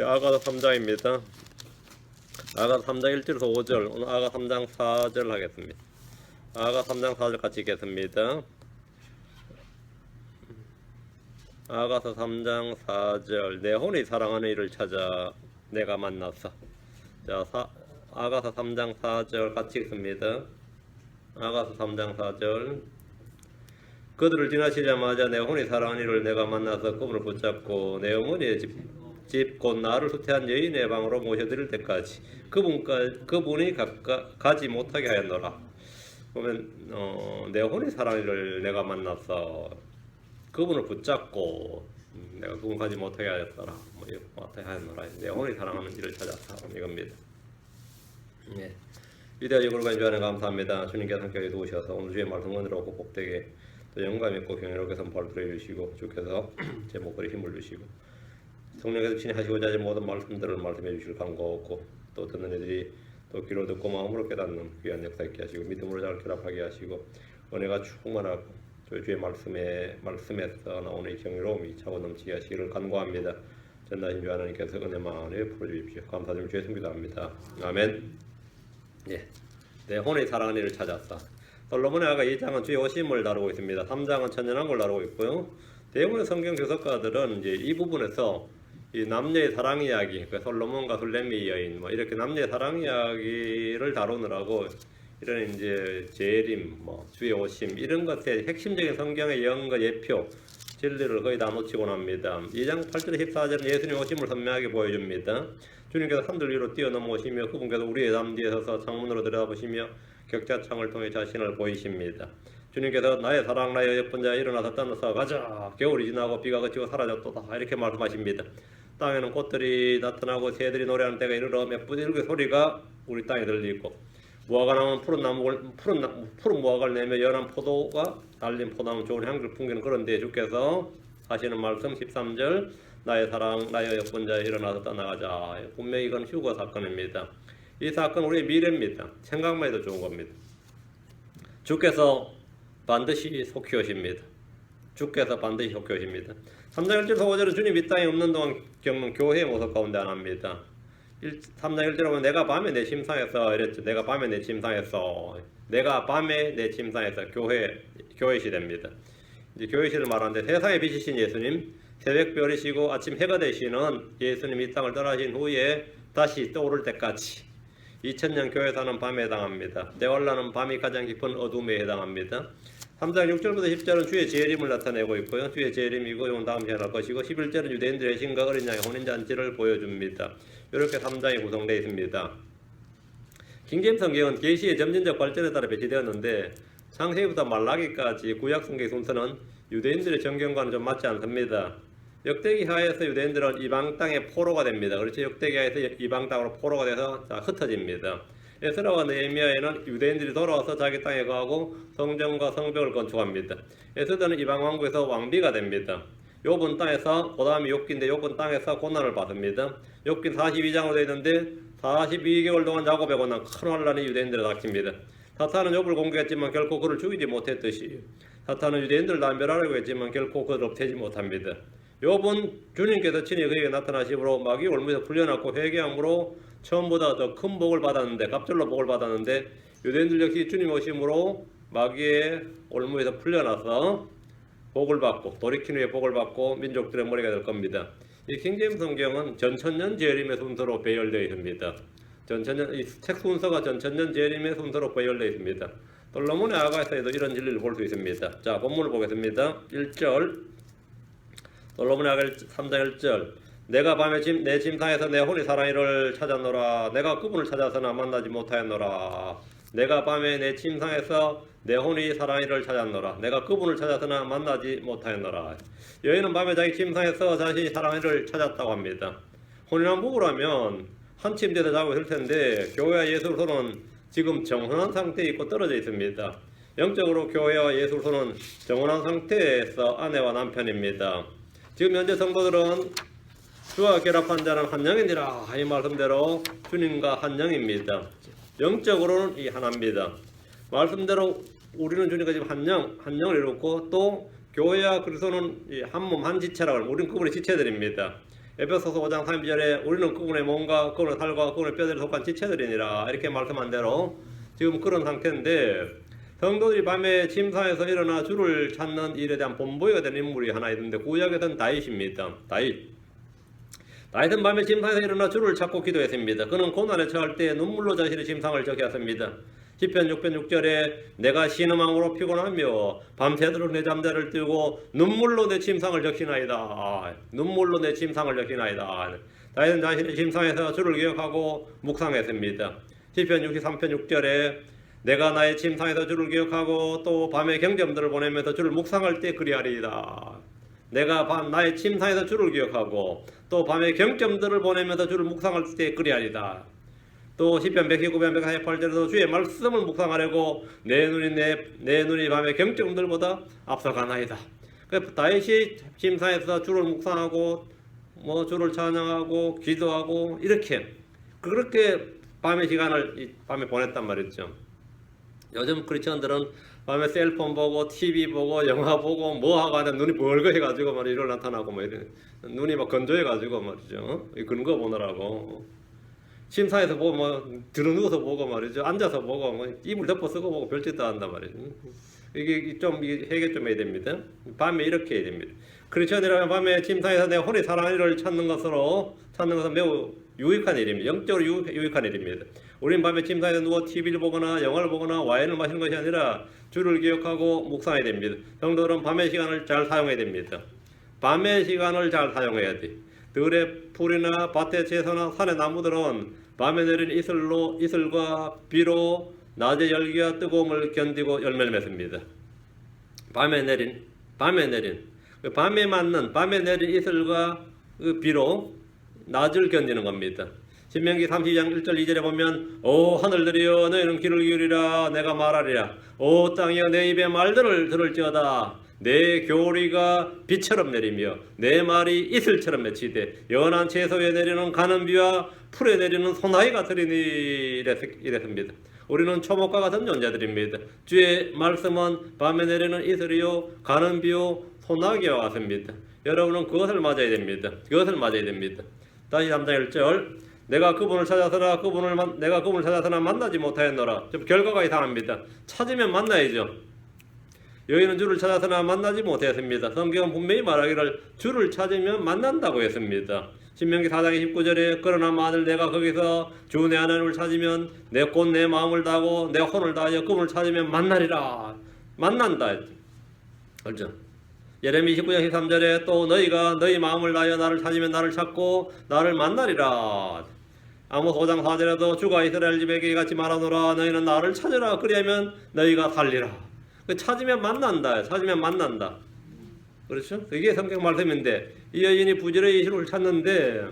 아가서 3장입니다. 아가서 3장 1절에서 5절, 오늘 아가 3장 4절 하겠습니다. 아가 3장 4절 같이 읽겠습니다. 아가서 3장 4절, 내 혼이 사랑하는 이를 찾아 내가 만났어. 자, 아가서 3장 4절 같이 읽습니다. 아가서 3장 4절, 그들을 지나치자마자 내 혼이 사랑하는 이를 내가 만나서 그분을 붙잡고 내 어머니의 집 곧 나를 후퇴한 여인의 방으로 모셔드릴 때까지 그분이 가지 못하게 하였노라. 보면 내 혼이 사랑하는 이를 내가 만나서 그분을 붙잡고 내가 그분 가지 못하게 하였더라. 못하게 하였노라. 내 혼이 사랑하는 이를 찾았다. 이겁니다. 예. 위대하신 거룩한 주 하나님 감사합니다. 주님께서 함께 도우셔서 오늘 주의 말씀 은혜롭고 복되게 또 영감 있고 경외롭게 선포를 들어주시고 주께서 제 목걸이 힘을 주시고 성령께서 친히 하시고자 하신 모든 말씀들을 말씀해 주실 간구하고 또 듣는 이들이 또 귀로 듣고 마음으로 깨닫는 귀한 역사 있게 하시고 믿음으로 잘 결합하게 하시고 은혜가 충만하고 주의 말씀에서 나오는 이 경외로움이 차고 넘치게 하시기를 간구합니다. 전하신 주 하나님께서 은혜만을 풀어주십시오. 감사드리며 주의 성기도 합니다. 아멘. 예, 내 혼의 사랑하는 이를 찾았다. 솔로몬의 아가 2장은 주의 오심을 다루고 있습니다. 3장은 천연왕국을 다루고 있고요. 대부분의 성경 주석가들은 이제 이 부분에서 이 남녀의 사랑 이야기, 솔로몬과 술레미 여인, 이렇게 남녀의 사랑 이야기를 다루느라고 이런 이제 재림, 주의 오심 이런 것에 핵심적인 성경의 예언과 예표, 진리를 거의 다 놓치고 납니다. 2장 8절 14절은 예수님 오심을 선명하게 보여줍니다. 주님께서 하늘 위로 뛰어넘으시며 그분께서 우리의 담 뒤에 서서 창문으로 들여다보시며 격자창을 통해 자신을 보이십니다. 주님께서 나의 사랑 나의 예쁜 자 일어나서 떠나서 가자. 겨울이 지나고 비가 그치고 사라졌도다. 이렇게 말씀하십니다. 땅에는 꽃들이 나타나고 새들이 노래하는 때가 이르러 몇 소리가 우리 땅에 들리고 무화과 나무는 푸른 무화과를 내며 연한 포도가 달린 포도나무 좋은 향기를 풍기는 그런 데에 주께서 하시는 말씀 13절 나의 사랑 나의 예쁜 자 일어나서 떠나가자. 분명히 이건 휴거 사건입니다. 이 사건 우리의 미래입니다. 생각만 해도 좋은 겁니다. 주께서 반드시 속히 오십니다. 주께서 반드시 속히 오십니다. 3장 1절 5절은 주님 이 땅에 없는 동안 겪는 교회의 모습 가운데 하나입니다. 3장 1절에 보면 내가 밤에 내 침상에서 이랬죠. 내가 밤에 내 침상에서 내가 밤에 내 침상에서 교회 시대입니다. 이제 교회 시대를 말하는데 세상의 빛이신 예수님 새벽별이시고 아침 해가 되시는 예수님 이 땅을 떠나신 후에 다시 떠오를 때까지 2000년 교회사는 밤에 해당합니다. 대환란은 밤이 가장 깊은 어둠에 해당합니다. 3장 6절부터 10절은 주의 재림을 나타내고 있고요. 주의 재림이고 이건 다음 시간에 할 것이고 11절은 유대인들의 신과 어린 양의 혼인잔치를 보여줍니다. 이렇게 3장이 구성되어 있습니다. 킹제임스 성경은 계시의 점진적 발전에 따라 배치되었는데 창세기부터 말라기까지 구약 성경 순서는 유대인들의 정경과는 좀 맞지 않습니다. 역대기 하에서 유대인들은 이방 땅의 포로가 됩니다. 그렇죠? 역대기 하에서 이방 땅으로 포로가 돼서 흩어집니다. 에스라와 느헤미야에는 유대인들이 돌아와서 자기 땅에 거하고 성전과 성벽을 건축합니다. 에스더는 이방 왕국에서 왕비가 됩니다. 욥은 땅에서 그 다음에 욥기인데 욥은 땅에서 고난을 받습니다. 욥기 42장으로 되어 있는데 42개월 동안 야곱의 고난 큰 환란이 유대인들에 닥칩니다. 사탄은 욥을 공격했지만 결코 그를 죽이지 못했듯이 사탄은 유대인들을 남별하려고 했지만 결코 그를 없애지 못합니다. 욥은 주님께서 친히 그에게 나타나심으로 마귀 올무에서 풀려났고 회개함으로 처음보다 더 큰 복을 받았는데 갑절로 복을 받았는데 유대인들 역시 주님 오심으로 마귀의 올무에서 풀려나서 복을 받고 돌이킨 후에 복을 받고 민족들의 머리가 될 겁니다. 이 킹제임스 성경은 전천년 재림의 순서로 배열되어 있습니다. 이 책 순서가 전천년 재림의 순서로 배열되어 있습니다. 솔로몬의 아가에서도 이런 진리를 볼 수 있습니다. 자, 본문을 보겠습니다. 1절 솔로몬의 아가 3장 1절 내가 밤에 내 침상에서 내 혼이 사랑이를 찾았노라. 내가 그분을 찾아서나 만나지 못하였노라. 내가 밤에 내 침상에서 내 혼이 사랑이를 찾았노라. 내가 그분을 찾아서나 만나지 못하였노라. 여인은 밤에 자기 침상에서 자신이 사랑이를 찾았다고 합니다. 혼인한 부부라면 한 침대에서 자고 있을 텐데 교회와 예수로서는 지금 정혼한 상태에 있고 떨어져 있습니다. 영적으로 교회와 예수로서는 정혼한 상태에서 아내와 남편입니다. 지금 현재 성도들은 주와 결합한 자는 한 영이니라. 이 말씀대로 주님과 한 영입니다. 영적으로는 이 하나입니다. 말씀대로 우리는 주님과 지금 한 영을 이루고 또 교회와 그리스도는 한 몸 한 지체라고 합니다. 우리는 그분의 지체들입니다. 에베소서 5장 32절에 우리는 그분의 몸과 그분의 살과 그분의 뼈들에 속한 지체들이니라 이렇게 말씀한 대로 지금 그런 상태인데, 성도들이 밤에 침상에서 일어나 주를 찾는 일에 대한 본보기가 되는 인물이 하나 있는데 구약에서는 다윗입니다. 다윗은 밤에 침상에서 일어나 주를 찾고 기도했습니다. 그는 고난에 처할 때 눈물로 자신의 침상을 적였습니다. 시편 6편 6절에 내가 신음함으로 피곤하며 밤새도록 내 잠자를 뜨고 눈물로 내 침상을 적시나이다. 눈물로 내 침상을 적시나이다. 다윗은 자신의 침상에서 주를 기억하고 묵상했습니다. 시편 63편 6절에 내가 나의 침상에서 주를 기억하고 또 밤에 경점들을 보내면서 주를 묵상할 때 그리하리이다. 내가 나의 침상에서 주를 기억하고 또 밤에 경점들을 보내면서 주를 묵상할 때 그리하리이다. 또 시편 119편 148절에도 주의 말씀을 묵상하려고 내 눈이 밤의 경점들보다 앞서가나이다. 다윗이 침상에서 주를 묵상하고 주를 찬양하고 기도하고 그렇게 밤의 시간을 밤에 보냈단 말이죠. 요즘 크리스천들은 밤에 셀폰 보고 TV 보고 영화 보고 뭐 하고 하는데 눈이 벌거해가지고 말이죠. 이럴 나타나고 뭐 이래. 눈이 막 건조해가지고 말이죠. 그런 거 보느라고 침상에서 보고 들어 누워서 보고 말이죠. 앉아서 보고 이불 덮어 쓰고 보고 별짓도 한단 말이죠. 이게 좀 해결 좀 해야 됩니다. 밤에 이렇게 해야 됩니다. 크리스천이라면 밤에 침상에서 내 혼이 사랑하는 이를 찾는 것은 매우 유익한 일입니다. 영적으로 유익한 일입니다. 우리는 밤에 침상에서 누워 TV를 보거나 영화를 보거나 와인을 마시는 것이 아니라 주를 기억하고 묵상해야 됩니다. 성도들은 밤의 시간을 잘 사용해야 됩니다. 밤의 시간을 잘 사용해야 돼. 들의 풀이나 밭의 채소나 산의 나무들은 밤에 내린 이슬과 비로 낮의 열기와 뜨거움을 견디고 열매를 맺습니다. 밤에 내린 밤에 내린 이슬과 비로 낮을 견디는 겁니다. 신명기 32장 1절 2절에 보면 오 하늘들이여 너희는 귀를 기울이라 내가 말하리라. 오 땅이여 내 입의 말들을 들을지어다. 내 교리가 비처럼 내리며 내 말이 이슬처럼 맺히되 연한 채소에 내리는 가는 비와 풀에 내리는 소나기 같으리니 이랬습니다. 우리는 초목과 같은 존재들입니다. 주의 말씀은 밤에 내리는 이슬이요 가는 비요 소나기와 같습니다. 여러분은 그것을 맞아야 됩니다. 다시 3장 1절 내가 그분을 찾아서나 만나지 못하였노라. 좀 결과가 이상합니다. 찾으면 만나야죠. 여인은 주를 찾아서나 만나지 못했습니다. 성경은 분명히 말하기를 주를 찾으면 만난다고 했습니다. 신명기 4장 29절에 그러나 만일 내가 거기서 주 내 하나님을 찾으면 내 마음을 다하고 내 혼을 다하여 그분을 찾으면 만나리라. 만난다. 알죠? 예레미 29장 13절에 또 너희가 너희 마음을 다하여 나를 찾으면 나를 찾고 나를 만나리라. 아모스 5장 4절에도 주가 이스라엘 집에게 같이 말하노라. 너희는 나를 찾으라. 그리하면 너희가 살리라. 찾으면 만난다. 그렇죠? 이게 성경 말씀인데 이 여인이 부지런히 주를 찾는데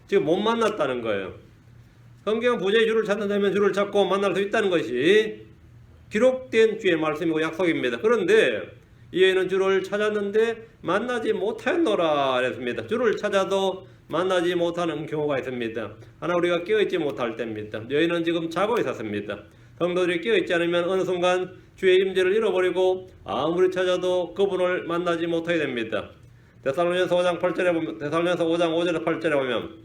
지금 못 만났다는 거예요. 성경은 부지런히 주를 찾는다면 주를 찾고 만날 수 있다는 것이 기록된 주의 말씀이고 약속입니다. 그런데 이 여인은 주를 찾았는데 만나지 못하였노라 그랬습니다. 주를 찾아도 만나지 못하는 경우가 있습니다. 하나 우리가 깨어있지 못할 때입니다. 여인은 지금 자고 있었습니다. 성도들이 깨어있지 않으면 어느 순간 주의 임재를 잃어버리고 아무리 찾아도 그분을 만나지 못하게 됩니다. 데살로니가서 5장 5절에서 8절에 보면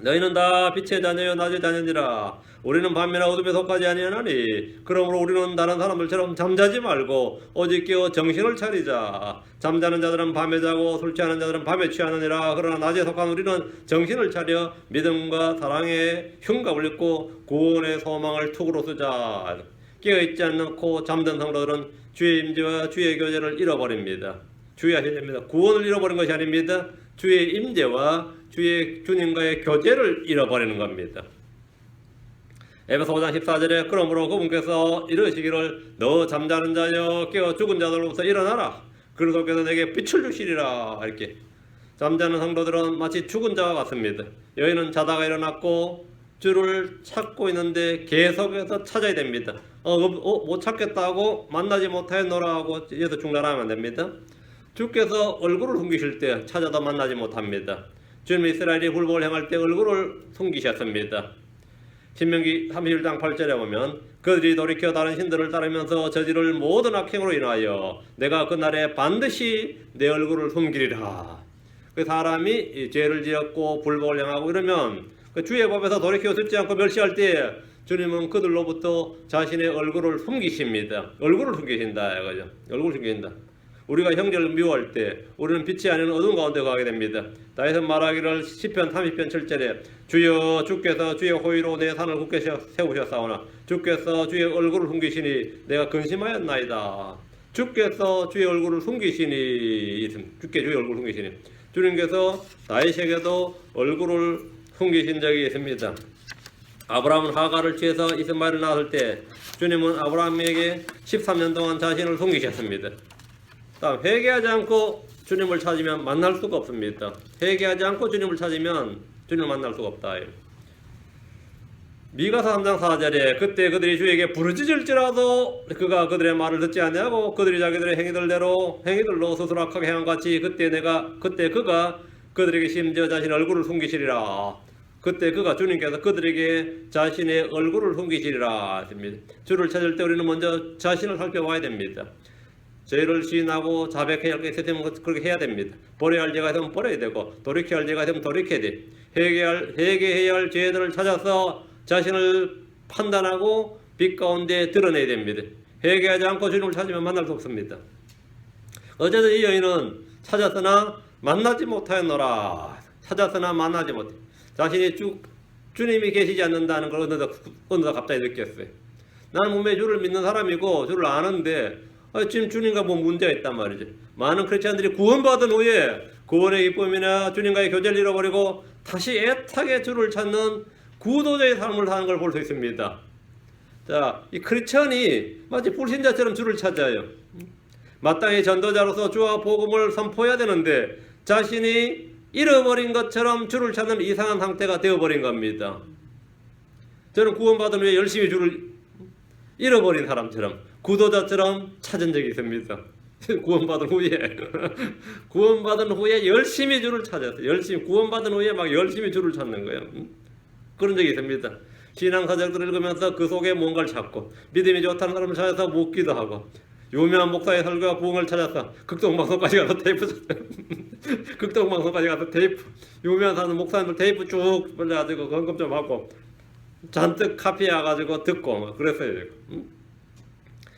너희는 다 빛의 자녀여 낮의 자녀니라. 우리는 밤이나 어둠에 속하지 아니하나니 그러므로 우리는 다른 사람들처럼 잠자지 말고 오직 깨어 정신을 차리자. 잠자는 자들은 밤에 자고 술 취하는 자들은 밤에 취하느니라. 그러나 낮에 속한 우리는 정신을 차려 믿음과 사랑에 흉갑을 입고 구원의 소망을 투구로 쓰자. 깨어있지 않고 잠든 성도들은 주의 임재와 주의 교제를 잃어버립니다. 주의하셔야 됩니다. 구원을 잃어버린 것이 아닙니다. 주의 임재와 주의 주님과의 교제를 잃어버리는 겁니다. 에베소 5장 14절에 그러므로 그분께서 이르시기를 너 잠자는 자여 깨어 죽은 자들로부터 일어나라. 그리스도께서 내게 빛을 주시리라. 이렇게 잠자는 성도들은 마치 죽은 자와 같습니다. 여인은 자다가 일어났고 주를 찾고 있는데 계속해서 찾아야 됩니다. 못 찾겠다고 만나지 못하였노라 하고 여기서 중단하면 안 됩니다. 주께서 얼굴을 숨기실 때 찾아도 만나지 못합니다. 주님은 이스라엘이 굴복을 행할 때 얼굴을 숨기셨습니다. 신명기 31장 8절에 보면 그들이 돌이켜 다른 신들을 따르면서 저지를 모든 악행으로 인하여 내가 그날에 반드시 내 얼굴을 숨기리라. 그 사람이 이 죄를 지었고 불법을 행하고 이러면 그 주의 법에서 돌이켜 듣지 않고 멸시할 때 주님은 그들로부터 자신의 얼굴을 숨기십니다. 얼굴을 숨기신다 이거죠. 얼굴을 숨기신다. 우리가 형제를 미워할 때 우리는 빛이 아닌 어두운 가운데 가게 됩니다. 다윗은 말하기를 시편 30편 7절에 주여 주께서 주의 호의로 내 산을 굳게 세우셨사오나 주께서 주의 얼굴을 숨기시니 내가 근심하였나이다. 주께서 주의 얼굴을 숨기시니 주께 주의 얼굴을 숨기시니 주님께서 다윗에게도 얼굴을 숨기신 적이 있습니다. 아브라함은 하가를 취해서 이스마엘을 낳았을 때 주님은 아브라함에게 13년 동안 자신을 숨기셨습니다. 다음 회개하지 않고 주님을 찾으면 만날 수가 없습니다. 회개하지 않고 주님을 찾으면 주님을 만날 수가 없다. 미가서 3장 4절에 그때 그들이 주에게 부르짖을지라도 그가 그들의 말을 듣지 아니하고 그들이 자기들의 행위들로 스스로 악하게 행한 같이 그때 그가 그들에게 심지어 자신의 얼굴을 숨기시리라. 그때 그가 주님께서 그들에게 자신의 얼굴을 숨기시리라 하십니다. 주를 찾을 때 우리는 먼저 자신을 살펴봐야 됩니다. 죄를 시인하고 자백해야 할 게 있으면 그렇게 해야 됩니다. 버려야 할 죄가 있으면 버려야 되고 돌이켜야 할 죄가 있으면 돌이켜야 돼. 회개해야 할 죄들을 찾아서 자신을 판단하고 빛 가운데 드러내야 됩니다. 회개하지 않고 주님을 찾으면 만날 수 없습니다. 어제도 이 여인은 찾았으나 만나지 못하였노라. 찾았으나 만나지 못해. 자신이 주님이 계시지 않는다는 걸 어느덧 갑자기 느꼈어요. 나는 분명히 주를 믿는 사람이고 주를 아는데 지금 주님과 뭐 문제가 있단 말이지. 많은 크리스찬들이 구원받은 후에 구원의 기쁨이나 주님과의 교제를 잃어버리고 다시 애타게 주를 찾는 구도자의 삶을 사는 걸 볼 수 있습니다. 자, 이 크리스찬이 마치 불신자처럼 주를 찾아요. 마땅히 전도자로서 주와 복음을 선포해야 되는데 자신이 잃어버린 것처럼 주를 찾는 이상한 상태가 되어버린 겁니다. 저는 구원받은 후에 열심히 주를 잃어버린 사람처럼 구도자처럼 찾은 적이 있습니다. 구원받은 후에 열심히 주를 찾았어요. 열심히 구원받은 후에 막 열심히 주를 찾는 거예요. 그런 적이 있습니다. 신앙사적들을 읽으면서 그 속에 뭔가를 찾고 믿음이 좋다는 사람을 찾아서 묻기도 하고 유명한 목사의 설교와 부흥을 찾아서 극동방송까지 가서 테이프 유명한 사람 목사님들 테이프 쭉 벌려가지고 건급 좀 하고 잔뜩 카피해가지고 듣고 그랬어요.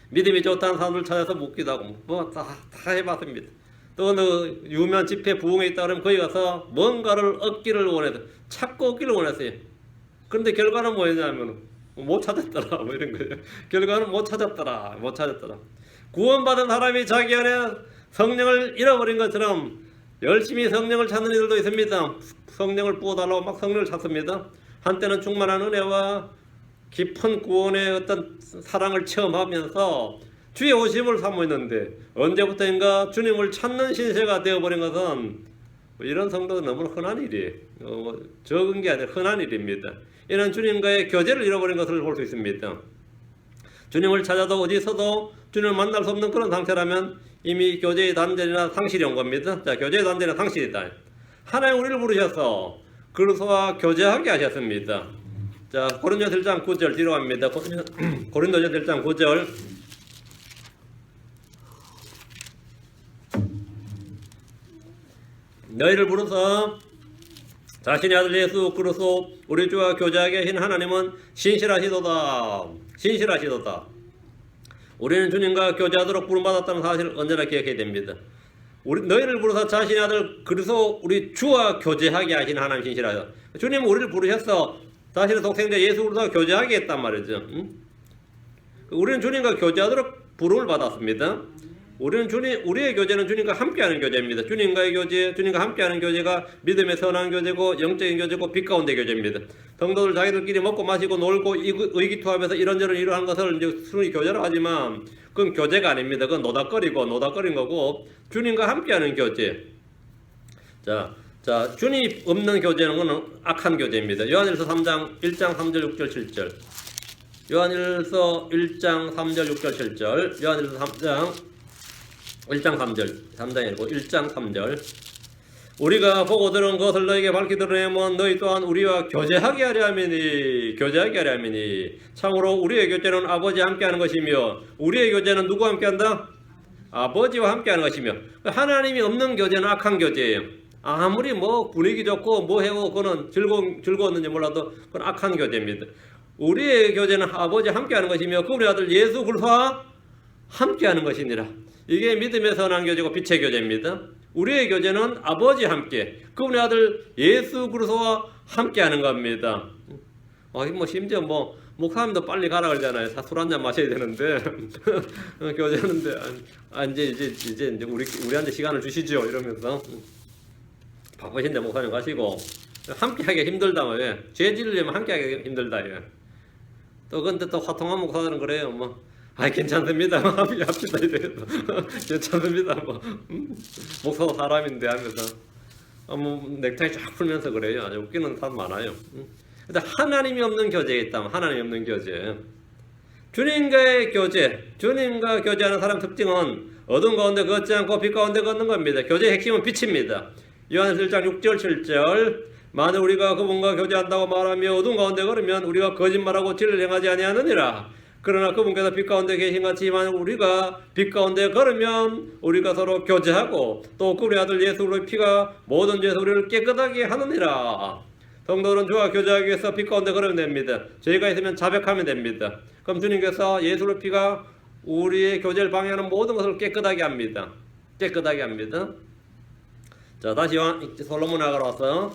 믿음이 좋다는 사람을 찾아서 묻기도 하고 뭐 다 해봤습니다. 또 어느 유명한 집회 부흥에 있다 그러면 거기 가서 뭔가를 얻기를 원해서 찾고 얻기를 원했어요. 그런데 결과는 뭐였냐면 못 찾았더라 뭐 이런 거예요. 결과는 못 찾았더라. 구원받은 사람이 자기 안에 성령을 잃어버린 것처럼 열심히 성령을 찾는 이들도 있습니다. 성령을 부어달라고 막 성령을 찾습니다. 한때는 충만한 은혜와 깊은 구원의 어떤 사랑을 체험하면서 주의 오심을 사모했는데 언제부터인가 주님을 찾는 신세가 되어버린 것은 이런 성도가 너무 흔한 일이에요. 적은 게 아니라 흔한 일입니다. 이런 주님과의 교제를 잃어버린 것을 볼 수 있습니다. 주님을 찾아도 어디서도 주님을 만날 수 없는 그런 상태라면 이미 교제의 단절이나 상실이 온 겁니다. 자, 교제의 단절이나 상실이다. 하나님 우리를 부르셔서 그리스도와 교제하게 하셨습니다. 자, 고린도전서 1장 9절 뒤로 갑니다. 고린도전서 1장 9절. 너희를 부르서 자신의 아들 예수 그리스도 우리 주와 교제하게 하신 하나님은 신실하시도다. 우리는 주님과 교제하도록 부름받았다는 사실을 언제나 기억해야 됩니다. 너희를 부르사 자신의 아들 그리스도 우리 주와 교제하게 하신 하나님 신실하다. 주님은 우리를 부르셔서 자신의 독생자 예수 그리스도와 교제하게 했단 말이죠. 우리는 주님과 교제하도록 부름을 받았습니다. 우리의 교제는 주님과 함께하는 교제입니다. 주님과 함께하는 교제가 믿음의 선한 교제고 영적인 교제고 빛 가운데 교제입니다. 성도들 자기들끼리 먹고 마시고 놀고 의기투합해서 이런저런 이러한 것을 이제 순위 교제로 하지만 그건 교제가 아닙니다. 그건 노닥거린 거고 주님과 함께하는 교제. 자, 주님 없는 교제는 건 악한 교제입니다. 요한일서 3장 1장 3절 6절 7절. 요한일서 1장 3절 6절 7절. 요한일서 1장 3장이 아니고 1장 3절. 우리가 보고 들은 것을 너에게 밝히 드러내면 너희 또한 우리와 교제하게 하려 함이니 참으로 우리의 교제는 아버지와 함께하는 것이며 우리의 교제는 누구와 함께한다? 아버지와 함께하는 것이며 하나님이 없는 교제는 악한 교제예요. 아무리 뭐 분위기 좋고 뭐 해고 그거는 즐거웠는지 몰라도 그건 악한 교제입니다. 우리의 교제는 아버지 함께하는 것이며 그분의 아들 예수 그리스도와 함께하는 것이니라. 이게 믿음의 선한 교제고 빛의 교제입니다. 우리의 교제는 아버지 함께 그분의 아들 예수 그리스도와 함께하는 겁니다. 뭐 심지어 뭐 목사님도 빨리 가라 그러잖아요. 술 한잔 마셔야 되는데 교제하는데 이제 우리한테 시간을 주시죠 이러면서 바쁘신데 목사님 가시고 함께하기 힘들다 왜? 죄 지으려면 함께하기 힘들다 예. 또 근데 또 화통한 목사들은 그래요 뭐. 괜찮습니다. 합시다 이래서 괜찮습니다. 뭐 목사도 사람인데 하면서 뭐 넥타이 쫙 풀면서 그래요. 아주 웃기는 사람 많아요. 근데 하나님이 없는 교제에 있다면 하나님이 없는 교제. 주님과의 교제, 주님과 교제하는 사람 특징은 어둠 가운데 걷지 않고 빛 가운데 걷는 겁니다. 교제의 핵심은 빛입니다. 요한일서 1장 6절 7절 만일 우리가 그분과 교제한다고 말하며 어둠 가운데 걸으면 우리가 거짓말하고 진리를 행하지 아니하느니라. 그러나 그분께서 빛 가운데 계신 같이 만일 우리가 빛 가운데 걸으면 우리가 서로 교제하고 또 그분의 아들 예수 그리스도의 피가 모든 죄에서 우리를 깨끗하게 하느니라. 성도들은 주와 교제하기 위해서 빛 가운데 걸으면 됩니다. 죄가 있으면 자백하면 됩니다. 그럼 주님께서 예수 그리스도의 피가 우리의 교제를 방해하는 모든 것을 깨끗하게 합니다. 깨끗하게 합니다. 자, 다시 솔로몬에 가서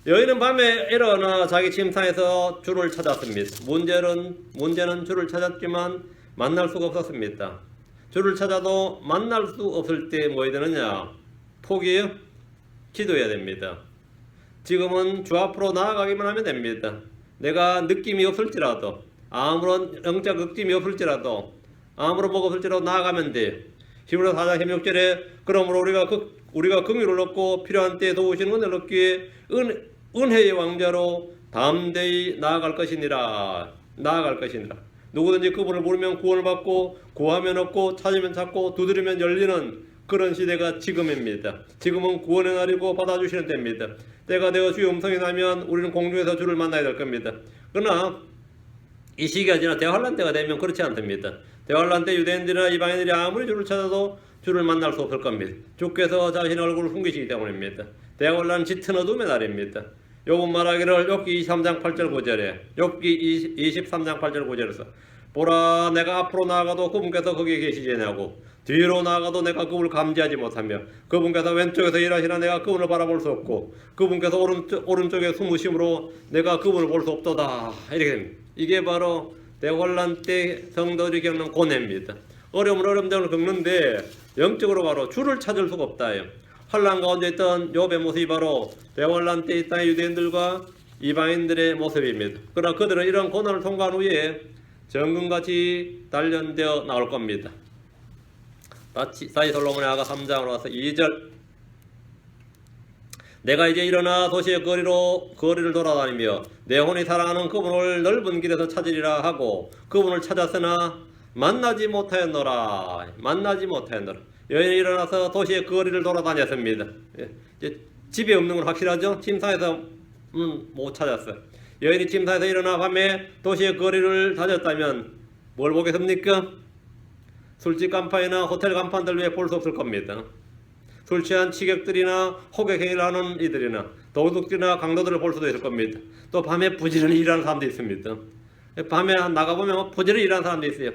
여인은 밤에 일어나 자기 침상에서 주를 찾았습니다. 문제는 주를 찾았지만 만날 수가 없었습니다. 주를 찾아도 만날 수 없을 때 뭐 해야 되느냐? 포기해요? 기도해야 됩니다. 지금은 주 앞으로 나아가기만 하면 됩니다. 내가 느낌이 없을지라도 아무런 영적 느낌이 없을지라도 아무런 뭐가 없을지라도 나아가면 돼. 히브리서 4장 16절에 그러므로 우리가 긍휼을 얻고 필요한 때에 도우시는 은혜를 얻기 위해 은혜의 왕자로 담대히 나아갈 것이니라. 누구든지 그분을 부르면 구원을 받고 구하면 얻고 찾으면 찾고 두드리면 열리는 그런 시대가 지금입니다. 지금은 구원의 날이고 받아주시는 때입니다. 때가 되어 주의 음성이 나면 우리는 공중에서 주를 만나야 될 겁니다. 그러나 이 시기가 지나 대환란 때가 되면 그렇지 않습니다. 대환란 때 유대인들이나 이방인들이 아무리 주를 찾아도 주를 만날 수 없을 겁니다. 주께서 자신의 얼굴을 숨기시기 때문입니다. 대환란 짙은 어둠의 날입니다. 욥은 말하기를 욥기 23장 8절 9절에 욥기 23장 8절 9절에서 보라 내가 앞으로 나아가도 그분께서 거기에 계시지 않냐고 뒤로 나아가도 내가 그분을 감지하지 못하며 그분께서 왼쪽에서 일하시나 내가 그분을 바라볼 수 없고 그분께서 오른쪽에 숨으심으로 내가 그분을 볼 수 없도다. 이렇게 됩니다. 이게 바로 대환란 때 성도들이 겪는 고뇌입니다. 어려움을 겪는데 영적으로 바로 주를 찾을 수가 없다요. 환난 가운데 있던 욥의 모습이 바로 대환란 때 이 땅의 유대인들과 이방인들의 모습입니다. 그러나 그들은 이런 고난을 통과한 후에 정금같이 단련되어 나올 겁니다. 다시 솔로몬의 아가 3장으로 와서 2절 내가 이제 일어나 도시의 거리를 돌아다니며 내 혼이 사랑하는 그분을 넓은 길에서 찾으리라 하고 그분을 찾았으나 만나지 못하였노라. 여인이 일어나서 도시의 거리를 돌아다녔습니다. 이제 집에 없는 건 확실하죠? 침상에서 못 찾았어요. 여인이 침상에서 일어나 밤에 도시의 거리를 다녔다면 뭘 보겠습니까? 술집 간판이나 호텔 간판들 외에 볼 수 없을 겁니다. 술 취한 취객들이나 호객 행위를 하는 이들이나 도둑질이나 강도들을 볼 수도 있을 겁니다. 또 밤에 부지런히 일하는 사람도 있습니다. 밤에 나가보면 부지런히 일하는 사람도 있어요.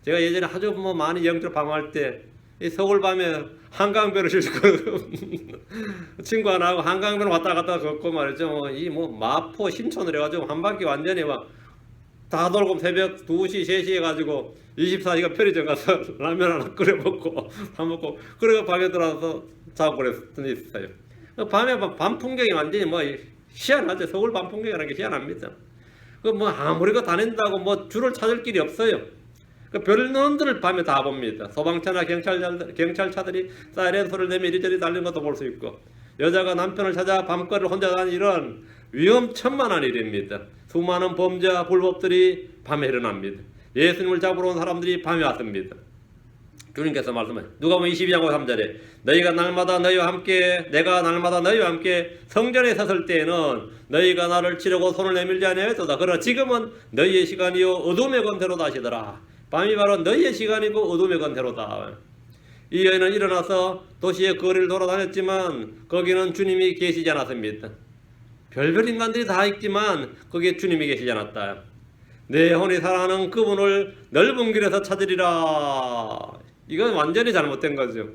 제가 예전에 아주 많이 영적 방황할 때 이 서울 밤에 한강변을 싣고 친구 하나하고 한강변을 왔다 갔다 걷고 말이죠. 마포 신촌을 해가지고 한 바퀴 완전히 다 돌고 새벽 2시 3시 해가지고 24시간 편의점 가서 라면 하나 끓여 먹고 밥 먹고 그래가 밤에 들어와서 자고 그랬던 적이 있어요. 밤에 밤 풍경이 완전히 희한하죠. 서울 밤 풍경이라는 게 희한합니다. 아무리 다닌다고 줄을 찾을 길이 없어요. 별놈들을 밤에 다 봅니다. 소방차나 경찰차들이 사이렌 소리를 내며 이리저리 달리는 것도 볼 수 있고 여자가 남편을 찾아 밤거리를 혼자 다니는 이런 위험천만한 일입니다. 수많은 범죄와 불법들이 밤에 일어납니다. 예수님을 잡으러 온 사람들이 밤에 왔습니다. 주님께서 말씀하셨습니다. 누가복음 22장 3절에 너희가 날마다 너희와 함께 내가 날마다 너희와 함께 성전에 섰을 때에는 너희가 나를 치려고 손을 내밀지 아니하였도다. 그러나 지금은 너희의 시간이요 어둠의 권세로다 하시더라. 밤이 바로 너희의 시간이고 어둠의 권세로다. 이 여인은 일어나서 도시의 거리를 돌아다녔지만 거기는 주님이 계시지 않았습니다. 별별 인간들이 다 있지만 거기에 주님이 계시지 않았다. 내 혼이 사랑하는 그분을 넓은 길에서 찾으리라. 이건 완전히 잘못된 거죠.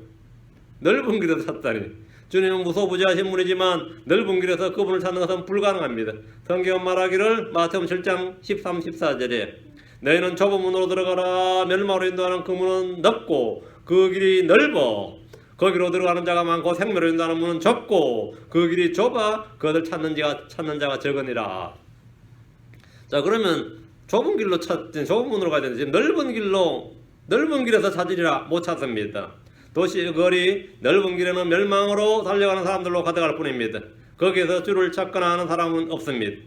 넓은 길에서 찾다니. 주님은 무소부지하신 분이지만 넓은 길에서 그분을 찾는 것은 불가능합니다. 성경은 말하기를 마태복음 7장 13, 14절에 너희는 좁은 문으로 들어가라. 멸망으로 인도하는 그 문은 넓고 그 길이 넓어 거기로 들어가는 자가 많고 생명으로 인도하는 문은 좁고 그 길이 좁아 그것을 찾는 자가 적으니라. 자, 그러면 좁은 길로 찾든 좁은 문으로 가야 되는데 넓은 길에서 찾으리라 못 찾습니다. 도시 거리 넓은 길에는 멸망으로 달려가는 사람들로 가득할 뿐입니다. 거기에서 주를 찾거나 하는 사람은 없습니다.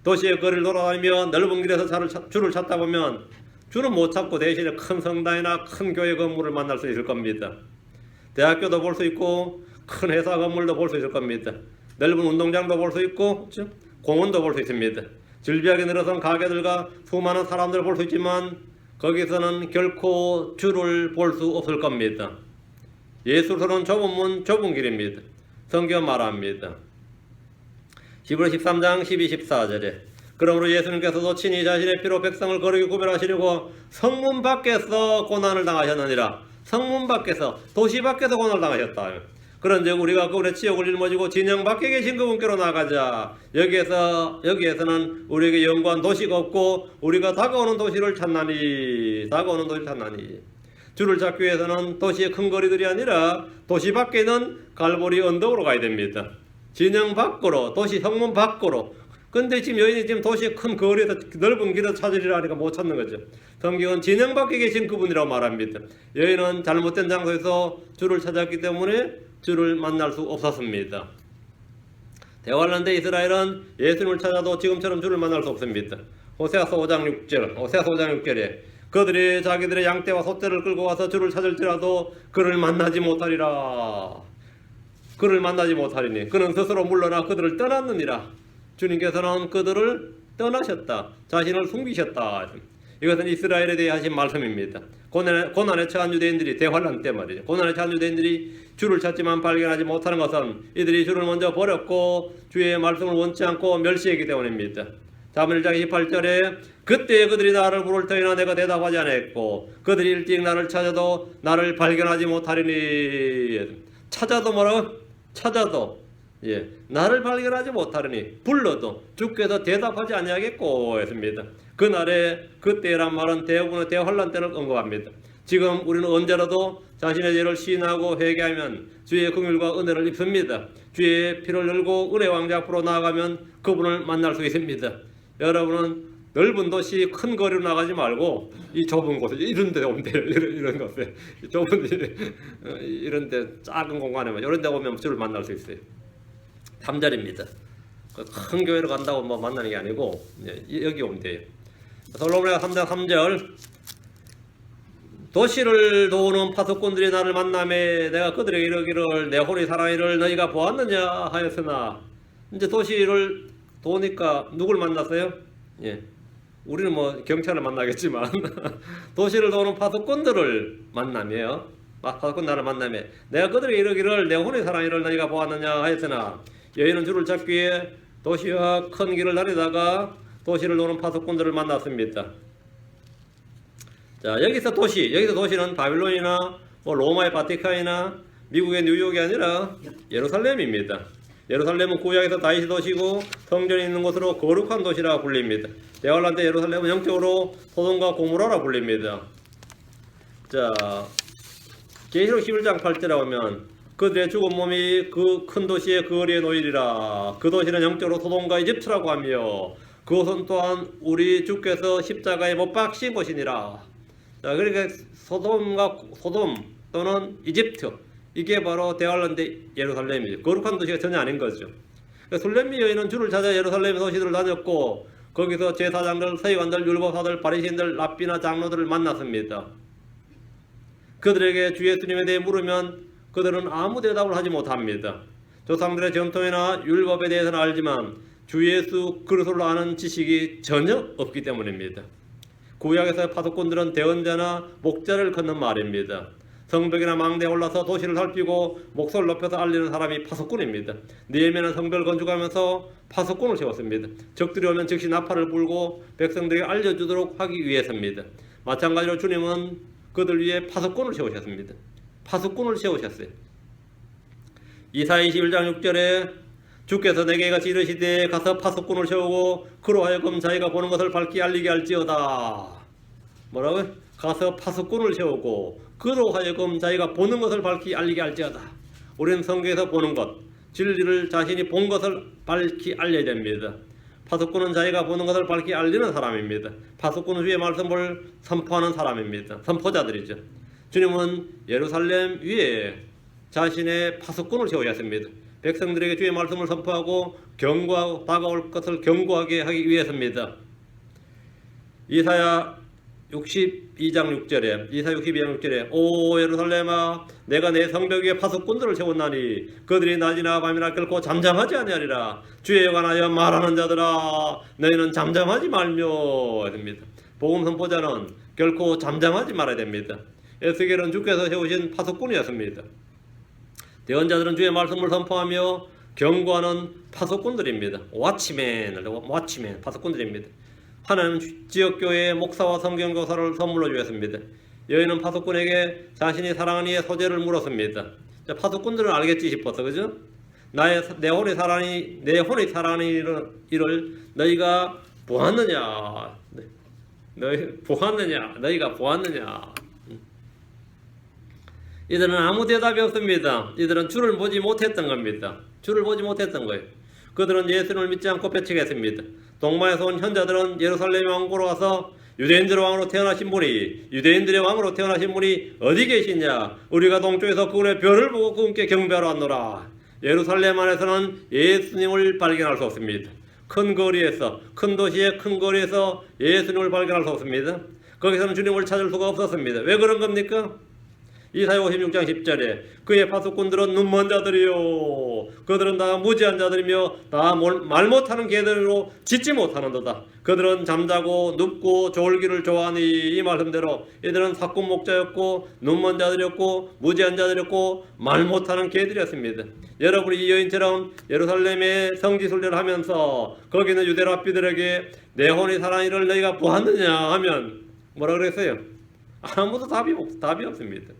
도시의 거리를 돌아다니며 넓은 길에서 주를 찾다 보면 주는 못 찾고 대신에 큰 성당이나 큰 교회 건물을 만날 수 있을 겁니다. 대학교도 볼 수 있고 큰 회사 건물도 볼 수 있을 겁니다. 넓은 운동장도 볼 수 있고 공원도 볼 수 있습니다. 즐비하게 늘어선 가게들과 수많은 사람들을 볼 수 있지만 거기서는 결코 주를 볼 수 없을 겁니다. 예수로는 좁은 문 좁은 길입니다. 성경 말합니다. 히브리 13장 12, 14절에 그러므로 예수님께서도 친히 자신의 피로 백성을 거룩히 구별하시려고 성문 밖에서 고난을 당하셨느니라. 성문 밖에서, 도시 밖에서 고난을 당하셨다. 그런즉 우리가 그분의 치욕을 짊어지고 진영 밖에 계신 그분께로 나가자. 여기에서는 우리에게 영구한 도시가 없고 우리가 다가오는 도시를 찾나니. 주를 찾기 위해서는 도시의 큰 거리들이 아니라 도시 밖에 있는 갈보리 언덕으로 가야 됩니다. 진영 밖으로, 도시 성문 밖으로. 근데 지금 여인이 지금 도시의 큰 거리에서 넓은 길을 찾으리라 하니까 못 찾는 거죠. 성경은 진영 밖에 계신 그분이라고 말합니다. 여인은 잘못된 장소에서 주를 찾았기 때문에 주를 만날 수 없었습니다. 대환란 때 이스라엘은 예수님을 찾아도 지금처럼 주를 만날 수 없습니다. 호세아서 5장 6절에 그들이 자기들의 양떼와 소떼를 끌고 와서 주를 찾을지라도 그를 만나지 못하리라. 그를 만나지 못하리니 그는 스스로 물러나 그들을 떠났느니라. 주님께서는 그들을 떠나셨다. 자신을 숨기셨다. 이것은 이스라엘에 대해 하신 말씀입니다. 고난에 처한 유대인들이 대환란 때 말이죠. 고난에 처한 유대인들이 주를 찾지만 발견하지 못하는 것은 이들이 주를 먼저 버렸고 주의 말씀을 원치 않고 멸시했기 때문입니다. 잠언 1장 28절에 그때 그들이 나를 부를 터이나 내가 대답하지 않았고 그들이 일찍 나를 찾아도 나를 발견하지 못하리니. 찾아도 뭐라고? 찾아도 나를 발견하지 못하리니 불러도 주께서 대답하지 아니하겠고 했습니다. 그날에 그때란 말은 대부분의 대환란 때를 언급합니다. 지금 우리는 언제라도 자신의 죄를 시인하고 회개하면 주의 긍휼과 은혜를 입습니다. 주의 피를 열고 은혜 왕자 앞으로 나아가면 그분을 만날 수 있습니다. 여러분은 넓은 도시 큰 거리로 나가지 말고 이 좁은 곳에 이런 데 오면 돼요. 이런 곳에 좁은 이런 데 작은 공간에 이런 데 오면 주를 만날 수 있어요. 3절입니다. 큰 교회로 간다고 뭐 만나는 게 아니고 여기 오면 돼요. 솔로몬의 3장 3절 도시를 도우는 파수꾼들이 나를 만나매 내가 그들에게 이르기를 내 혼이 사랑이를 너희가 보았느냐 하였으나 이제 도시를 도우니까 누굴 만났어요? 우리는 뭐 경찰을 만나겠지만 도시를 도우는 파수꾼들을 만나며 파수꾼 나를 만나매 내가 그들에게 이르기를 내 혼이 사랑이를 너희가 보았느냐 하였으나 여인은 주를 찾기 위해 도시와 큰 길을 다니다가 도시를 도는 파수꾼들을 만났습니다. 자, 여기서 도시는 바빌론이나 로마의 바티칸이나 미국의 뉴욕이 아니라 예루살렘입니다. 예루살렘은 구약에서 다윗의 도시고 성전이 있는 곳으로 거룩한 도시라 불립니다. 대환란 때 예루살렘은 영적으로 소돔과 고모라라 불립니다. 자, 계시록 11장 8절에 오면 그들의 죽은 몸이 그 큰 도시의 거리에 놓이리라. 그 도시는 영적으로 소돔과 이집트라고 하며 그것은 또한 우리 주께서 십자가에 못 박신 곳이니라. 자, 그러니까 소돔 또는 이집트 이게 바로 대환란 때 예루살렘이죠. 거룩한 도시가 전혀 아닌 거죠. 그러니까 술렘미 여인은 주를 찾아 예루살렘 도시들을 다녔고 거기서 제사장들, 서기관들, 율법사들, 바리새인들, 랍비나 장로들을 만났습니다. 그들에게 주 예수님에 대해 물으면 그들은 아무 대답을 하지 못합니다. 조상들의 전통이나 율법에 대해서는 알지만 주 예수 그리스도를 아는 지식이 전혀 없기 때문입니다. 구약에서의 파수꾼들은 대언자나 목자를 걷는 말입니다. 성벽이나 망대에 올라서 도시를 살피고 목소리를 높여서 알리는 사람이 파수꾼입니다. 느헤미야는 성벽을 건축하면서 파수꾼을 세웠습니다. 적들이 오면 즉시 나팔을 불고 백성들에게 알려주도록 하기 위해서입니다. 마찬가지로 주님은 그들 위해 파수꾼을 세우셨습니다. 파수꾼을 세우셨어요. 이사야 21장 6절에 주께서 내게 같이 이르시되 가서 파수꾼을 세우고 그로 하여금 자기가 보는 것을 밝히 알리게 할지어다. 뭐라고요? 가서 파수꾼을 세우고 그로 하여금 자기가 보는 것을 밝히 알리게 할지어다. 우리는 성경에서 보는 것, 진리를 자신이 본 것을 밝히 알려야 됩니다. 파수꾼은 자기가 보는 것을 밝히 알리는 사람입니다. 파수꾼은 주의 말씀을 선포하는 사람입니다. 선포자들이죠. 주님은 예루살렘 위에 자신의 파수꾼을 세우셨습니다. 백성들에게 주의 말씀을 선포하고 경고하고 다가올 것을 경고하게 하기 위해서입니다. 이사야 62장 6절에 오 예루살렘아 내가 내 성벽 위에 파수꾼들을 세웠나니 그들이 낮이나 밤이나 결코 잠잠하지 아니하리라. 주에 관하여 말하는 자들아 너희는 잠잠하지 말며 했습니다. 복음 선포자는 결코 잠잠하지 말아야 됩니다. 에스겔은 주께서 세우신 파수꾼이었습니다. 대언자들은 주의 말씀을 선포하며 경고하는 파수꾼들입니다. 와치맨 파수꾼들입니다. 하나님 지역교회의 목사와 성경교사를 선물로 주었습니다. 여인은 파수꾼에게 자신이 사랑하는 이의 소재를 물었습니다. 자, 파수꾼들은 알겠지 싶어서, 그죠? 내 혼이 사랑하는 이를 너희가 보았느냐? 너희가 보았느냐? 이들은 아무 대답이 없습니다. 이들은 주를 보지 못했던 겁니다. 주를 보지 못했던 거예요. 그들은 예수님을 믿지 않고 배척했습니다. 동방에서 온 현자들은 예루살렘 왕국으로 가서 유대인들의 왕으로 태어나신 분이 어디 계시냐? 우리가 동쪽에서 그분의 별을 보고 그분께 경배하러 왔노라. 예루살렘 안에서는 예수님을 발견할 수 없습니다. 큰 도시의 큰 거리에서 예수님을 발견할 수 없습니다. 거기서는 주님을 찾을 수가 없었습니다. 왜 그런 겁니까? 이사야 56장 10절에 그의 파수꾼들은 눈먼 자들이요 그들은 다 무지한 자들이며 다 말 못하는 개들로 짖지 못하는도다. 그들은 잠자고 눕고 졸기를 좋아하니 이 말씀대로 이들은 사꾼 목자였고 눈먼 자들이었고 무지한 자들이었고 말 못하는 개들이었습니다. 여러분이 이 여인처럼 예루살렘에 성지순례를 하면서 거기 있는 유대 랍비들에게 내 혼이 살아있는 너희가 보았느냐 하면 뭐라 그랬어요? 아무도 답이 없습니다.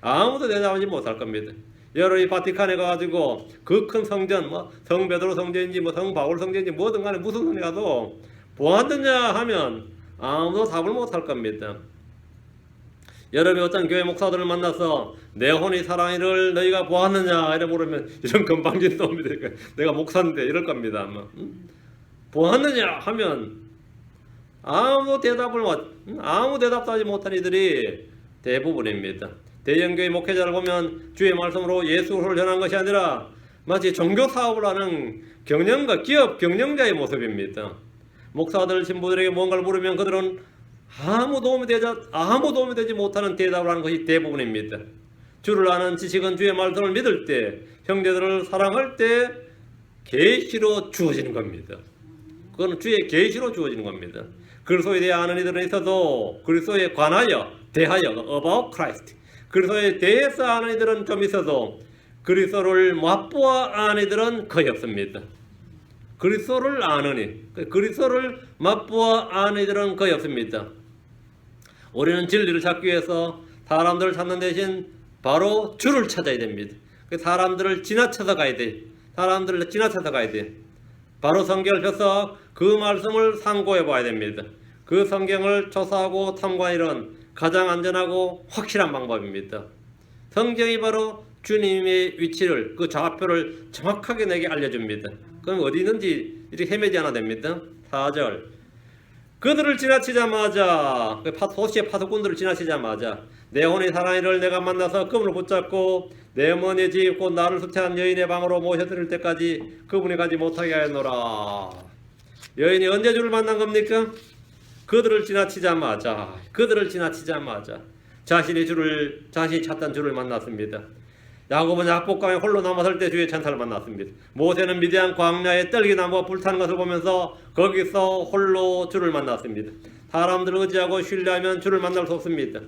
아무도 대답하지 못할 겁니다. 여러분이 바티칸에 가가지고 그 큰 성전, 성 베드로 성전인지 성 바울 성전인지 뭐든 간에 무슨 성에 가도 보았느냐 하면 아무도 답을 못할 겁니다. 여러분이 어떤 교회 목사들을 만나서 내 혼이 사랑이를 너희가 보았느냐 이래 물으면 이런 건방진 놈이니까 내가 목사인데 이럴 겁니다. 보았느냐 하면 아무 대답도 하지 못한 이들이 대부분입니다. 대형교회 목회자를 보면 주의 말씀으로 예수를 전한 것이 아니라 마치 종교 사업을 하는 기업 경영자의 모습입니다. 목사들 신부들에게 뭔가를 물으면 그들은 아무 도움이 되지 못하는 대답을 하는 것이 대부분입니다. 주를 아는 지식은 주의 말씀을 믿을 때, 형제들을 사랑할 때 계시로 주어지는 겁니다. 그건 주의 계시로 주어지는 겁니다. 그리스도에 대해 아는 이들은 있어도 그리스도에 관하여 about Christ 그리스도에 대해서 아는 이들은 좀 있어도 그리스도를 맛보아 아는 이들은 거의 없습니다. 그리스도를 맛보아 아는 이들은 거의 없습니다. 우리는 진리를 찾기 위해서 사람들을 찾는 대신 바로 주를 찾아야 됩니다. 사람들을 지나쳐서 가야 돼. 바로 성경을 펴서 그 말씀을 상고해 봐야 됩니다. 그 성경을 조사하고 탐구하는 가장 안전하고 확실한 방법입니다. 성경이 바로 주님의 위치를, 그 좌표를 정확하게 내게 알려줍니다. 그럼 어디 있는지 이렇게 헤매지 않아야 됩니다. 4절 그들을 지나치자마자 도시의 파수꾼들을 지나치자마자 내 혼이 사랑이를 내가 만나서 그분을 붙잡고 내 머니에 지고 나를 수태한 여인의 방으로 모셔드릴 때까지 그분이 가지 못하게 하였노라. 여인이 언제 주를 만난 겁니까? 그들을 지나치자마자 자신이 찾던 주를 만났습니다. 야곱은 약복강에 홀로 남았을 때 주의 천사를 만났습니다. 모세는 미디안 광야에 떨기나무가 불타는 것을 보면서 거기서 홀로 주를 만났습니다. 사람들을 의지하고 신뢰하면 주를 만날 수 없습니다.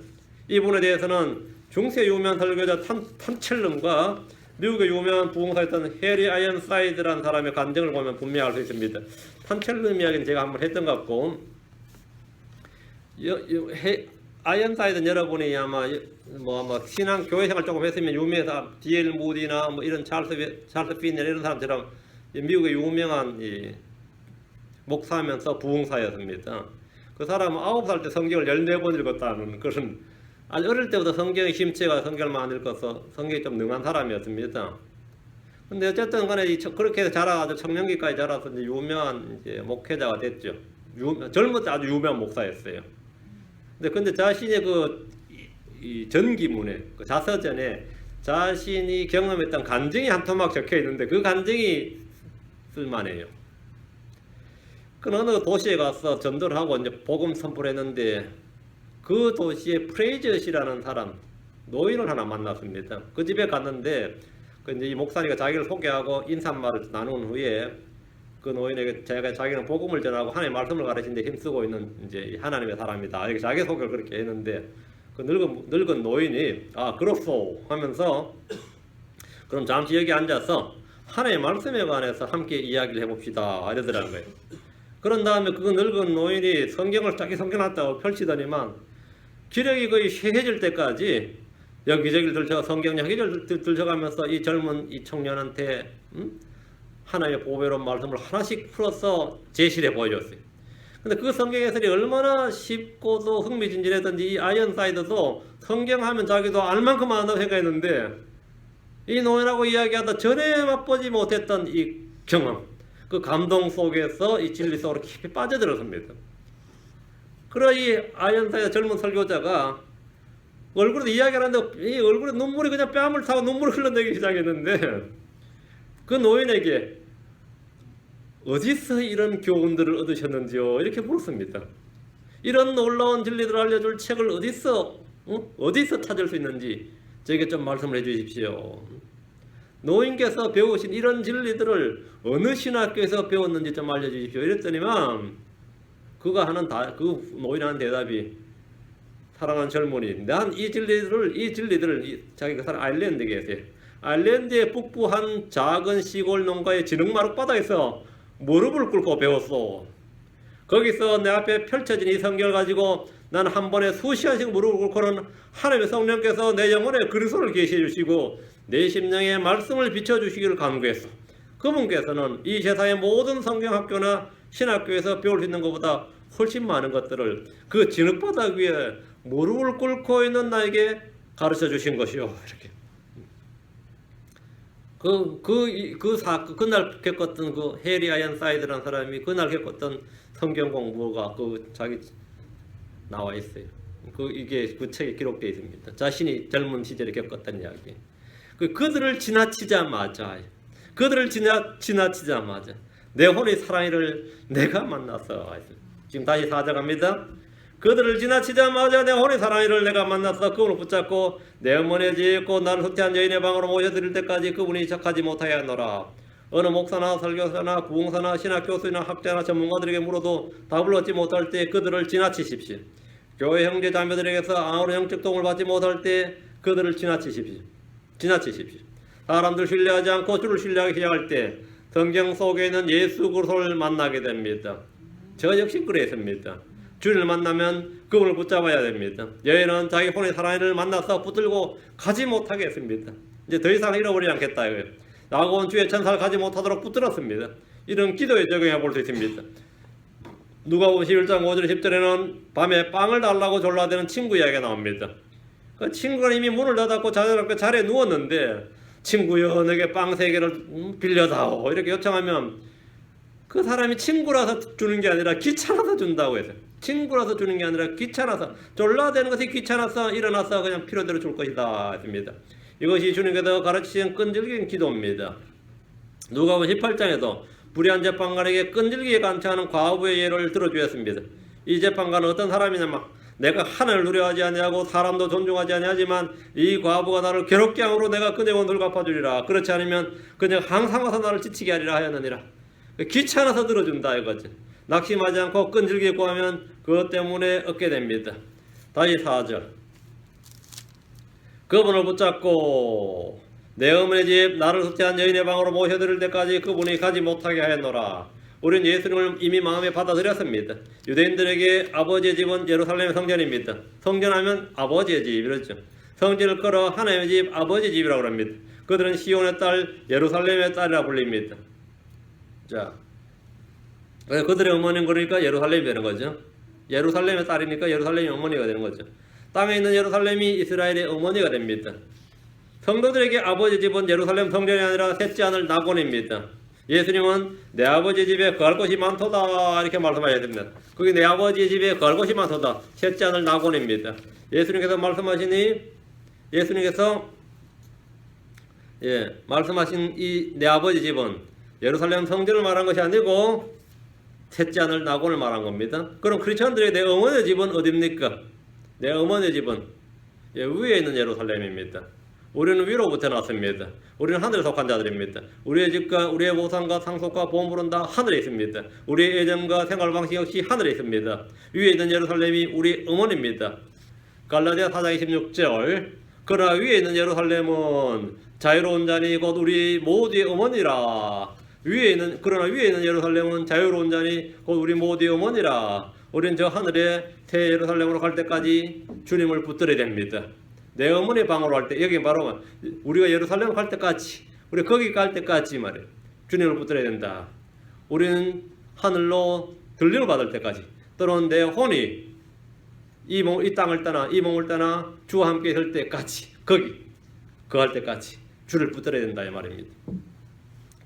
이분에 대해서는 중세 유명한 설교자 탄첼름과 미국의 유명한 부흥사였던 해리 아이언사이드라는 사람의 간증을 보면 분명히 알 수 있습니다. 탄첼름 이야기는 제가 한번 했던 것 같고, 아이언사이드는 여러분이 아마 신앙 교회 생활 조금 했으면 유명해서 D.L. 무디나 뭐 이런 찰스 피넬 이런 사람처럼 미국의 유명한 목사면서 부흥사였습니다. 그 사람은 9살 때 성경을 14번 읽었다는 그런, 아주 어릴 때부터 성경의 심취가 성경을 많이 읽어서 성경이 좀 능한 사람이었습니다. 근데 어쨌든 간에 그렇게 해서 자라가지고 청년기까지 자라서 이제 유명한 목회자가 됐죠. 젊을 때 아주 유명한 목사였어요. 근데 자신의 이 전기문에, 그 자서전에 자신이 경험했던 간증이 한 토막 적혀 있는데 그 간증이 쓸만해요. 그 어느 도시에 가서 전도를 하고 이제 복음 선포를 했는데 그 도시에 프레이저시라는 사람, 노인을 하나 만났습니다. 그 집에 갔는데 이제 이 목사님이 자기를 소개하고 인사말을 나눈 후에 그 노인에게 자기는 복음을 전하고 하나님의 말씀을 가르치는데 힘쓰고 있는 이제 하나님의 사람이다. 이렇게 자기 소개를 그렇게 했는데 그 늙은 노인이 그렇소 하면서 그럼 잠시 여기 앉아서 하나님의 말씀에 관해서 함께 이야기를 해봅시다 이러더라는 거예요. 그런 다음에 그 늙은 노인이 자기 성경 놨다고 펼치더니만 기력이 거의 쇠해질 때까지 여기저기를 들쳐 성경 여기저기를 들쳐가면서 이 젊은 이 청년한테 하나님의 보배로운 말씀을 하나씩 풀어서 제시를 보여줬어요. 근데 그 성경 해설이 얼마나 쉽고도 흥미진진했던지 이 아이언사이드도 성경하면 자기도 알만큼 안다고 생각했는데 이 노인하고 이야기하다 전에 맛보지 못했던 이 경험, 그 감동 속에서 이 진리 속으로 깊이 빠져들었습니다. 그러 이 아이언사이드 젊은 설교자가 얼굴에 이야기를 하는데 이 얼굴에 눈물이 그냥 뺨을 타고 눈물을 흘러내기 시작했는데 그 노인에게 어디서 이런 교훈들을 얻으셨는지요? 이렇게 물었습니다. 이런 놀라운 진리들을 알려줄 책을 어디서 찾을 수 있는지 저에게 좀 말씀을 해주십시오. 노인께서 배우신 이런 진리들을 어느 신학교에서 배웠는지 좀 알려주십시오. 이랬더니만 그 노인이 하는 대답이, 사랑하는 젊은이, 난 이 진리들을 자기가 사는 아일랜드에 계세요. 아일랜드의 북부 한 작은 시골 농가의 진흙 마룻바닥에서 무릎을 꿇고 배웠어. 거기서 내 앞에 펼쳐진 이 성경을 가지고 난 한 번에 수시간씩 무릎을 꿇고는 하나님의 성령께서 내 영혼에 그리스도를 계시해 주시고 내 심령에 말씀을 비춰주시기를 간구했어. 그분께서는 이 세상의 모든 성경학교나 신학교에서 배울 수 있는 것보다 훨씬 많은 것들을 그 진흙바닥 위에 무릎을 꿇고 있는 나에게 가르쳐 주신 것이요. 이렇게. 그날 겪었던 그 해리 아이언사이드라는 사람이 그날 겪었던 성경 공부가 자기 나와 있어요. 이게 그 책에 기록되어 있습니다. 자신이 젊은 시절에 겪었던 이야기. 그들을 지나치자마자 내 혼의 사랑이를 내가 만났어. 지금 다시 4절 갑니다. 그들을 지나치자마자 내 혼의 사랑이를 내가 만나서 그분을 붙잡고 내 어머니에 짓고 나를 후퇴한 여인의 방으로 모셔드릴 때까지 그분이 적하지 못하게 하노라. 어느 목사나 설교사나 부흥사나 신학교수나 학자나 전문가들에게 물어도 답을 얻지 못할 때 그들을 지나치십시오. 교회 형제 자매들에게서 아무런 영적 도움을 받지 못할 때 그들을 지나치십시오. 사람들 신뢰하지 않고 주를 신뢰하기 시작할 때 성경 속에 있는 예수 그리스도를 만나게 됩니다. 저 역시 그랬습니다. 주를 만나면 그분을 붙잡아야 됩니다. 여인은 자기 혼의 사랑이를 만나서 붙들고 가지 못하게 했습니다. 이제 더 이상 잃어버리지 않겠다 이거예요. 나고 주의 천사를 가지 못하도록 붙들었습니다. 이런 기도에 적용해 볼 수 있습니다. 누가복음 11장 5절 10절에는 밤에 빵을 달라고 졸라대는 친구 이야기가 나옵니다. 그 친구가 이미 문을 닫았고 자리에 누웠는데 친구여 내게 빵 3개를 빌려다오 이렇게 요청하면 그 사람이 친구라서 주는 게 아니라 귀찮아서 준다고 해서, 친구라서 주는 게 아니라 귀찮아서, 졸라대는 것이 귀찮아서 일어나서 그냥 필요대로 줄 것이다 했습니다. 이것이 주님께서 가르치신 끈질긴 기도입니다. 누가복음 18장에도 불의한 재판관에게 끈질기게 간청하는 과부의 예를 들어주었습니다. 이 재판관은 어떤 사람이냐면 내가 하늘을 두려워하지 아니하고 사람도 존중하지 아니하지만 이 과부가 나를 괴롭게 함으로 내가 그의 원을 갚아주리라. 그렇지 않으면 그녀가 항상 와서 나를 지치게 하리라 하였느니라. 귀찮아서 들어준다 이거지. 낙심하지 않고 끈질기게 구하면 그것 때문에 얻게 됩니다. 다시 4절. 그분을 붙잡고 내 어머니 집 나를 숙제한 여인의 방으로 모셔드릴 때까지 그분이 가지 못하게 하였노라. 우리는 예수님을 이미 마음에 받아들였습니다. 유대인들에게 아버지의 집은 예루살렘의 성전입니다. 성전하면 아버지의 집 이렇죠. 성전을 끌어 하나님의 집 아버지의 집이라고 합니다. 그들은 시온의 딸 예루살렘의 딸이라 불립니다. 자, 그들의 어머니는 그러니까 예루살렘이 되는 거죠. 예루살렘의 딸이니까 예루살렘이 어머니가 되는 거죠. 땅에 있는 예루살렘이 이스라엘의 어머니가 됩니다. 성도들에게 아버지 집은 예루살렘 성전이 아니라 셋째 하늘 낙원입니다. 예수님은 내 아버지 집에 거할 것이 많도다 이렇게 말씀하셨습니다. 그게 내 아버지 집에 거할 것이 많도다. 셋째 하늘 낙원입니다. 예수님께서 말씀하신 이 내 아버지 집은 예루살렘 성전을 말한 것이 아니고 셋째 하늘 낙원을 말한 겁니다. 그럼 크리스천들에게 내 어머니의 집은 어디입니까? 내 어머니의 집은 위에 있는 예루살렘입니다. 우리는 위로부터 났습니다. 우리는 하늘에 속한 자들입니다. 우리의 집과 우리의 보상과 상속과 보험물은 다 하늘에 있습니다. 우리의 애정과 생활 방식 역시 하늘에 있습니다. 위에 있는 예루살렘이 우리 어머니입니다. 갈라디아 4장 26절 그러나 위에 있는 예루살렘은 자유로운 자니 곧 우리 모두의 어머니라. 그러나 위에 있는 예루살렘은 자유로운 자니 곧 우리 모두의 어머니라. 우리는 저 하늘에 새 예루살렘으로 갈 때까지 주님을 붙들어야 됩니다. 내 어머니 방으로 갈 때 여기 바로 우리가 예루살렘 갈 때까지 우리 거기 갈 때까지 말이에요. 주님을 붙들어야 된다. 우리는 하늘로 들림을 받을 때까지 또는 내 혼이 이 땅을 떠나 이 몸을 떠나 주와 함께 있을 때까지 거할 때까지 주를 붙들어야 된다 이 말입니다.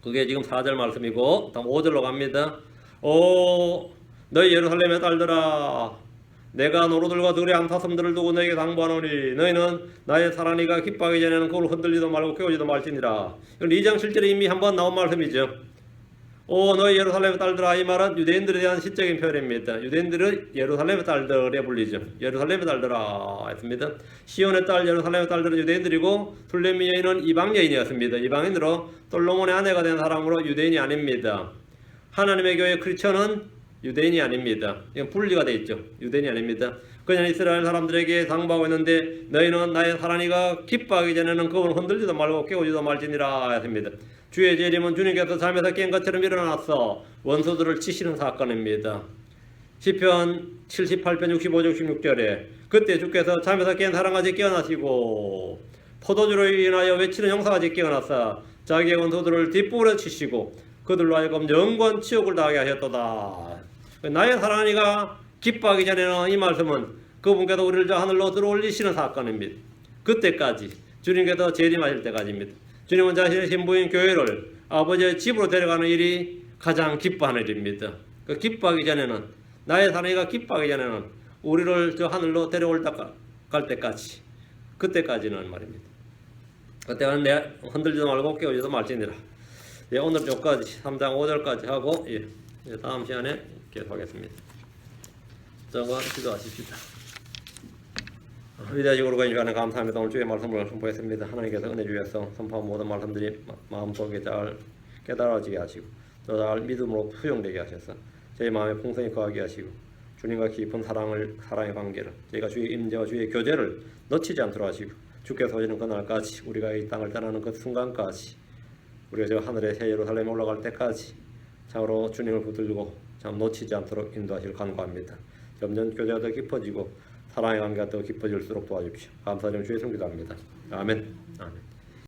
그게 지금 4절 말씀이고 다음 5절로 갑니다. 오 너희 예루살렘의 딸들아 내가 노루들과 들의 암사슴들을 두고 너에게 당부하노니 너희는 나의 사랑이가 기뻐하기 전에는 그걸 흔들리도 말고 깨우지도 말지니라. 이건 2장 7절에 이미 한번 나온 말씀이죠. 오 너희 예루살렘의 딸들아 이 말은 유대인들에 대한 시적인 표현입니다. 유대인들은 예루살렘의 딸들에 불리죠. 예루살렘의 딸들아 했습니다. 시온의 딸 예루살렘의 딸들은 유대인들이고 술레미 여인은 이방 여인이었습니다. 이방인으로 솔로몬의 아내가 된 사람으로 유대인이 아닙니다. 하나님의 교회 크리스천은 유대인이 아닙니다. 이건 분리가 되어 있죠. 유대인이 아닙니다. 그냥 이스라엘 사람들에게 당부하고 있는데 너희는 나의 사랑이가 기뻐하기 전에는 그걸 흔들지도 말고 깨우지도 말지니라 했습니다. 주의 재림은 주님께서 잠에서 깬 것처럼 일어났어 원수들을 치시는 사건입니다. 시편 78편 65절 66절에 그때 주께서 잠에서 깬 사람같이 깨어나시고 포도주로 인하여 외치는 형사같이 깨어나사 자기의 원수들을 뒷부분에 치시고 그들로 하여금 영원 치욕을 당하게 하셨도다. 나의 사랑이가 기뻐하기 전에는 이 말씀은 그분께서 우리를 저 하늘로 들어올리시는 사건입니다. 그때까지 주님께서 재림하실 때까지입니다. 주님은 자신의 신부인 교회를 아버지의 집으로 데려가는 일이 가장 기뻐하는 일입니다. 그 기뻐하기 전에는 나의 사랑이가 기뻐하기 전에는 우리를 저 하늘로 데려올 갈 때까지 그때까지는 말입니다. 그때는 내 흔들지도 말고 깨우지도 말지니라. 오늘 여기까지 3장 5절까지 하고 다음 시간에 계속하겠습니다. 저거 기도하십시다. 위대하시고 거룩한 시간에 감사합니다. 오늘 주의 말씀을 선포했습니다. 하나님께서 은혜 주셔서 선포한 모든 말씀들이 마음속에 잘 깨달아지게 하시고 또 잘 믿음으로 수용되게 하셔서 저희 마음에 풍성히 거하게 하시고 주님과 깊은 사랑의 관계를 저희가 주의 임재와 주의 교제를 놓치지 않도록 하시고 주께서 오시는 그날까지 우리가 이 땅을 떠나는 그 순간까지 우리가 저 하늘의 새 예루살렘에 올라갈 때까지 참으로 주님을 붙들고 참 놓치지 않도록 인도하시길 간구합니다. 점점 교제가 더 깊어지고 사랑의 관계가 더 깊어질수록 도와주십시오. 감사드리며 주의 성기도합니다. 아멘. 아멘.